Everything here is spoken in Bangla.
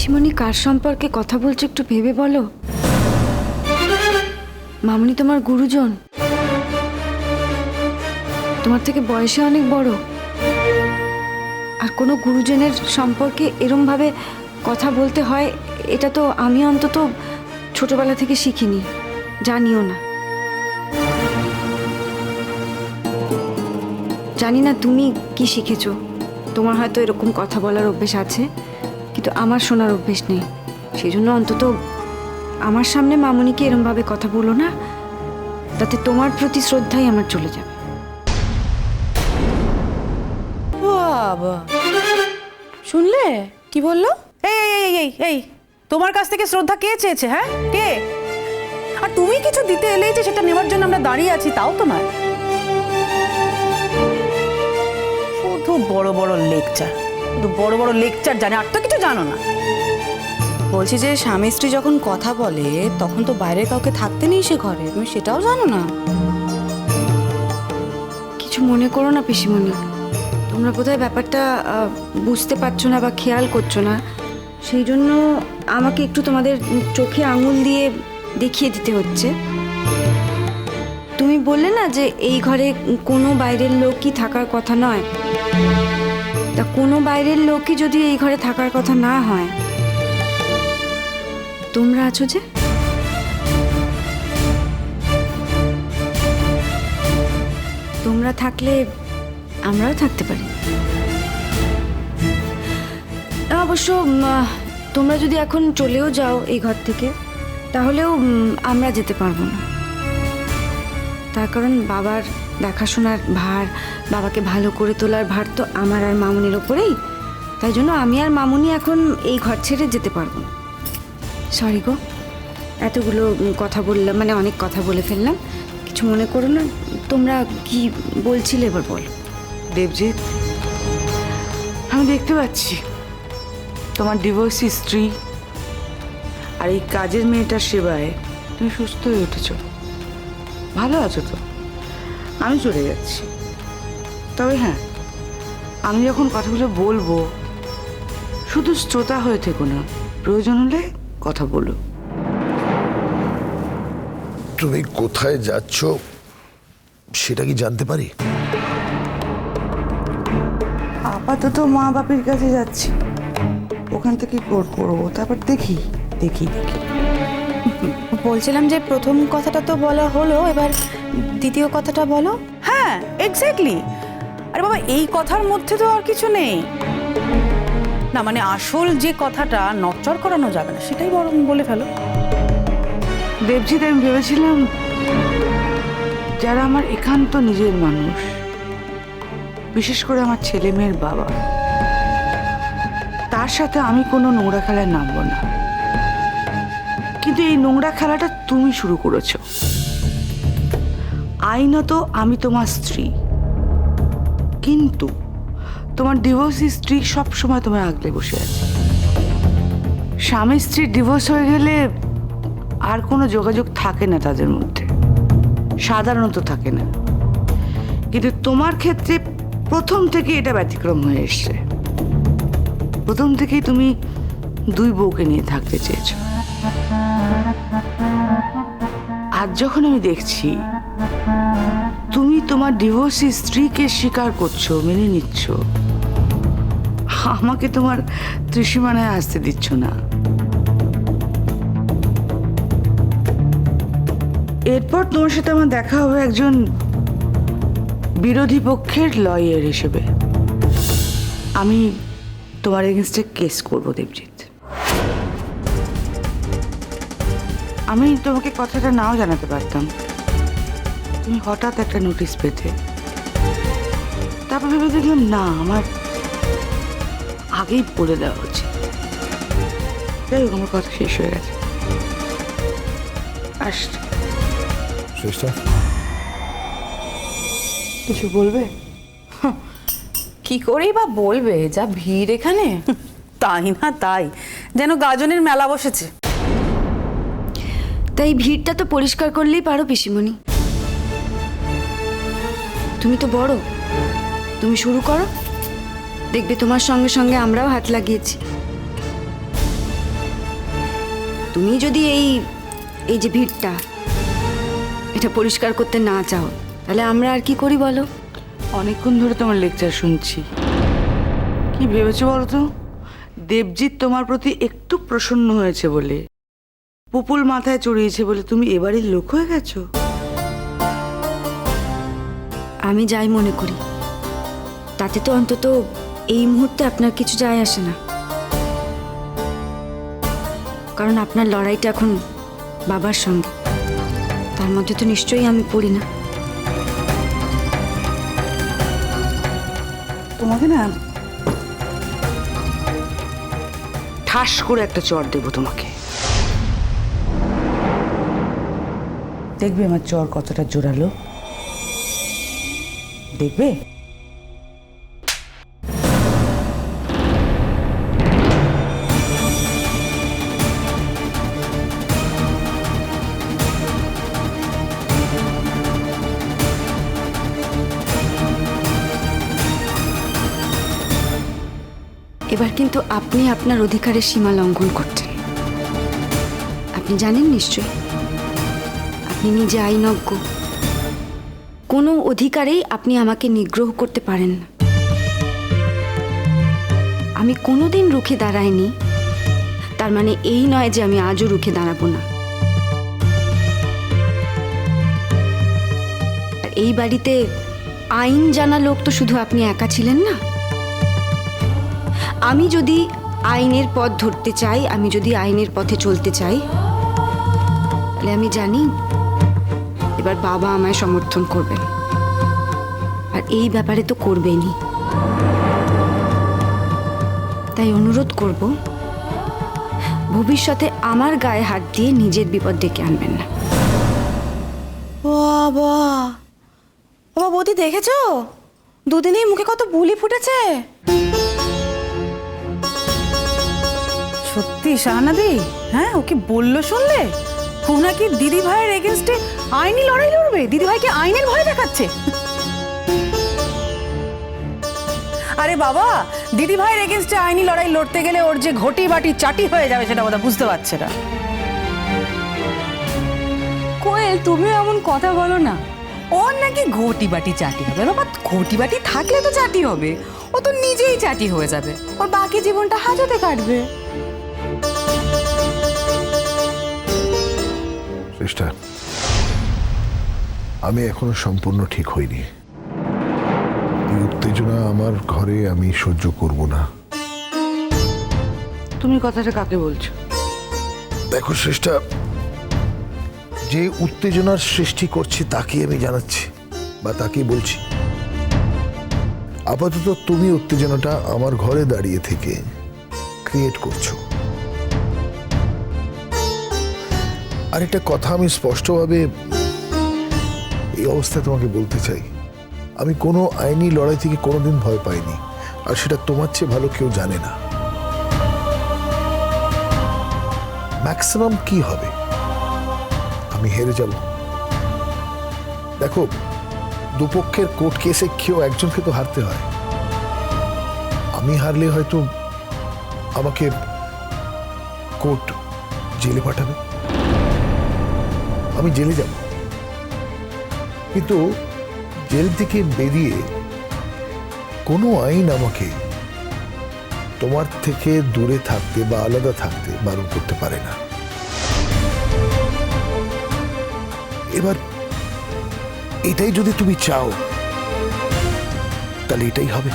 পিসিমণি কার সম্পর্কে কথা বলছো একটু ভেবে বলো। মামনি তোমার গুরুজন, তোমার থেকে বয়সে অনেক বড়। আর কোনো গুরুজনের সম্পর্কে এরম ভাবে কথা বলতে হয় এটা তো আমি অন্তত ছোটবেলা থেকে শিখিনি, জানিও না। জানি না তুমি কি শিখেছো, তোমার হয়তো এরকম কথা বলার অভ্যেস আছে, কিন্তু আমার শোনার অভ্যেস নেই। সেই জন্য অন্তত আমার সামনে মামনিকে এরমভাবে কথা বলো না, তাতে তোমার প্রতি শ্রদ্ধাই আমার চলে যাবে। বাবা, শুনলে কি বললো? এই এই এই এই এই তোমার কাছ থেকে শ্রদ্ধা কে চেয়েছে? হ্যাঁ, কে? আর তুমি কিছু দিতে এলেই যে সেটা নেওয়ার জন্য আমরা দাঁড়িয়ে আছি তাও তো নয়। শুধু বড় বড় লেকচার, শুধু বড় বড় লেকচার জানে, আর তো কিছু জানো না। বলছি যে স্বামী স্ত্রী যখন কথা বলে তখন তো বাইরে কাউকে থাকতে নেই সে ঘরে, তুমি সেটাও জানো না? কিছু মনে করো না পিসিমণি, তোমরা বোধহয় ব্যাপারটা বুঝতে পারছো না বা খেয়াল করছো না, সেই জন্য আমাকে একটু তোমাদের চোখে আঙুল দিয়ে দেখিয়ে দিতে হচ্ছে। তুমি বললে না যে এই ঘরে কোনো বাইরের লোকই থাকার কথা নয়, তা কোনো বাইরের লোকই যদি এই ঘরে থাকার কথা না হয়, তোমরা আছো যে। তোমরা থাকলে আমরাও থাকতে পারি। অবশ্য তোমরা যদি এখন চলেও যাও এই ঘর থেকে, তাহলেও আমরা যেতে পারবো না। তার কারণ বাবার দেখাশোনার ভার, বাবাকে ভালো করে তোলার ভার তো আমার আর মামুনির ওপরেই। তাই জন্য আমি আর মামুনি এখন এই ঘর ছেড়ে যেতে পারবো না। সরি গো, এতগুলো কথা বললাম, মানে অনেক কথা বলে ফেললাম, কিছু মনে করো না। তোমরা কি বলছিলে এবার বলো। দেবজিৎ, আমি দেখতে পাচ্ছি তোমার ডিভোর্সি স্ত্রী আর এই কাজের মেয়েটার সেবায় তুমি সুস্থ হয়ে উঠেছ, ভালো আছো তো। আমি চলে যাচ্ছি, তবে হ্যাঁ, আমি যখন কথাগুলো বলবো শুধু শ্রোতা হয়ে থেকো না, প্রয়োজন হলে কথা বলো। তুমি কোথায় যাচ্ছ সেটা কি জানতে পারি? আপাতত মা বাপের কাছে যাচ্ছি, ওখান থেকে কোর্ট করবো, তারপর দেখি দেখি দেখি বলছিলাম যে প্রথম কথাটা তো বলা হলো, এবার দ্বিতীয় কথাটা বলো। হ্যাঁ, এক্স্যাক্টলি। আরে বাবা, এই কথার মধ্যে তো আর কিছু নেই না, মানে আসল যে কথাটা নড়চড় করানো যাবে না সেটাই বরং বলে ফেলো। দেবজিৎ, আমি ভেবেছিলাম যারা আমার একান্ত নিজের মানুষ, বিশেষ করে আমার ছেলে মেয়ের বাবা, তার সাথে আমি কোনো নোংরা খেলায় নামবো না, কিন্তু এই নোংরা খেলাটা তুমি শুরু করেছো। আইনত আমি তোমার স্ত্রী, কিন্তু তোমার ডিভোর্সি স্ত্রী সবসময় তোমায় আগলে বসে আছে। স্বামী স্ত্রীর ডিভোর্স হয়ে গেলে আর কোনো যোগাযোগ থাকে না তাদের মধ্যে, সাধারণত থাকে না, কিন্তু তোমার ক্ষেত্রে প্রথম থেকে এটা ব্যতিক্রম হয়ে এসছে। প্রথম থেকেই তুমি দুই বউকে নিয়ে থাকতে চেয়েছ। আজ যখন আমি দেখছি তুমি তোমার ডিভোর্সি স্ত্রীকে স্বীকার করছো, মেনে নিচ্ছ, আমাকে তোমার ত্রিসীমানায় আসতে দিচ্ছ না। এরপর তোমার সাথে আমার দেখা হবে একজন বিরোধী পক্ষের লয়ার হিসেবে। আমি তোমার এগেনস্টে কেস করবো দেবজিৎ। আমি তোমাকে কথাটা নাও জানাতে পারতাম, তুমি হঠাৎ একটা নোটিশ পেতে, তারপর ভেবে দেখলাম না, আমার আগেই বলে দেওয়া উচিত। যাই হোক, আমার কথা শেষ হয়ে গেছে, আসছি। কিছু বলবে? কি করেই বা বলবে, যা ভিড় এখানে। তাই না তাই, যেন গাজনের মেলা বসেছে। তাই ভিড়টা তো পরিষ্কার করলেই পারো পিসিমণি। তুমি তো বড়, তুমি শুরু করো, দেখবে তোমার সঙ্গে সঙ্গে আমরাও হাত লাগিয়েছি। তুমি যদি এই এই যে ভিড়টা এটা পরিষ্কার করতে না চাও, তাহলে আমরা আর কি করি বলো? অনেকক্ষণ ধরে তোমার লেকচার শুনছি। কি ভেবেছো বলো তো? দেবজিৎ তোমার প্রতি একটু প্রসন্ন হয়েছে বলে, পুপুল মাথায় চড়িয়েছে বলে তুমি এবারের লোক হয়ে গেছো? আমি যাই মনে করি তাতে তো অন্তত এই মুহূর্তে আপনার কিছু যায় আসে না, কারণ আপনার লড়াইটা এখন বাবার সঙ্গে, তার মধ্যে তো নিশ্চয়ই আমি পড়ি না। তোমাকে না ঠাস করে একটা চড় দেবো তোমাকে, দেখবে আমার চড় কতটা জোরালো, দেখবে? এবার কিন্তু আপনি আপনার অধিকারের সীমা লঙ্ঘন করছেন। আপনি জানেন নিশ্চয়ই, আপনি নিজে আইনজ্ঞ। কোনো অধিকারেই আপনি আমাকে নিগ্রহ করতে পারেন না। আমি কোনোদিন রুখে দাঁড়াইনি, তার মানে এই নয় যে আমি আজও রুখে দাঁড়াবো না। আর এই বাড়িতে আইন জানা লোক তো শুধু আপনি একা ছিলেন না। আমি যদি আইনের পথ ধরতে চাই, আমি যদি আইনের পথে চলতে চাই, তাহলে আমি জানি এবার বাবা আমায় সমর্থন করবেন, আর এই ব্যাপারে তো করবেনই। তাই অনুরোধ করব, ভবিষ্যতে আমার গায়ে হাত দিয়ে নিজের বিপদ ডেকে আনবেন না। বাবা বাবা, বৌদি দেখেছো দুদিনেই মুখে কত বুলি ফুটেছে। সত্যি শাহানাদি, হ্যাঁ ও কি বললো শুনলে? ও নাকি দিদি ভাইয়ের এগেনস্টে আইনি লড়াই লড়বে, দিদি ভাইকে আইনের ভয় দেখাচ্ছে। আরে বাবা, দিদি ভাইয়ের এগেনস্টে আইনি লড়াই লড়তে গেলে ওর যে ঘটি বাটি চাটি হয়ে যাবে সেটা ওরা বুঝতে পারছে না। কোয়েল, তুমিও এমন কথা বলো না। ওর নাকি ঘটি বাটি চাটি হবে। বাবা, ঘটি বাটি থাকলে তো চাটি হবে, ও তো নিজেই চাটি হয়ে যাবে, ওর বাকি জীবনটা হাজতে কাটবে। চেষ্টা, আমি এখনো সম্পূর্ণ ঠিক হইনি। এই উত্তেজনা আমার ঘরে আমি সহ্য করব না। তুমি কথাটা কাকে বলছো? দেখো শ্রেষ্ঠা, যে উত্তেজনার সৃষ্টি করছি তাকে আমি জানাচ্ছি বা তাকেই বলছি। আপাতত তুমি উত্তেজনাটা আমার ঘরে দাঁড়িয়ে থেকে ক্রিয়েট করছো। আর একটা কথা আমি স্পষ্টভাবে এই অবস্থায় তোমাকে বলতে চাই, আমি কোনো আইনি লড়াই থেকে কোনোদিন ভয় পাইনি, আর সেটা তোমার চেয়ে ভালো কেউ জানে না। ম্যাক্সিমাম কি হবে, আমি হেরে যাব। দেখো, দুপক্ষের কোর্ট কেসে কেউ একজনকে তো হারতে হয়। আমি হারলে হয়তো আমাকে কোর্ট জেলে পাঠাবে, আমি জেলে যাব। কিন্তু জেল থেকে বেরিয়ে কোনো আইন আমাকে তোমার থেকে দূরে থাকতে বা আলাদা থাকতে বারণ করতে পারে না। এবার এটাই যদি তুমি চাও, তাহলে এটাই হবে।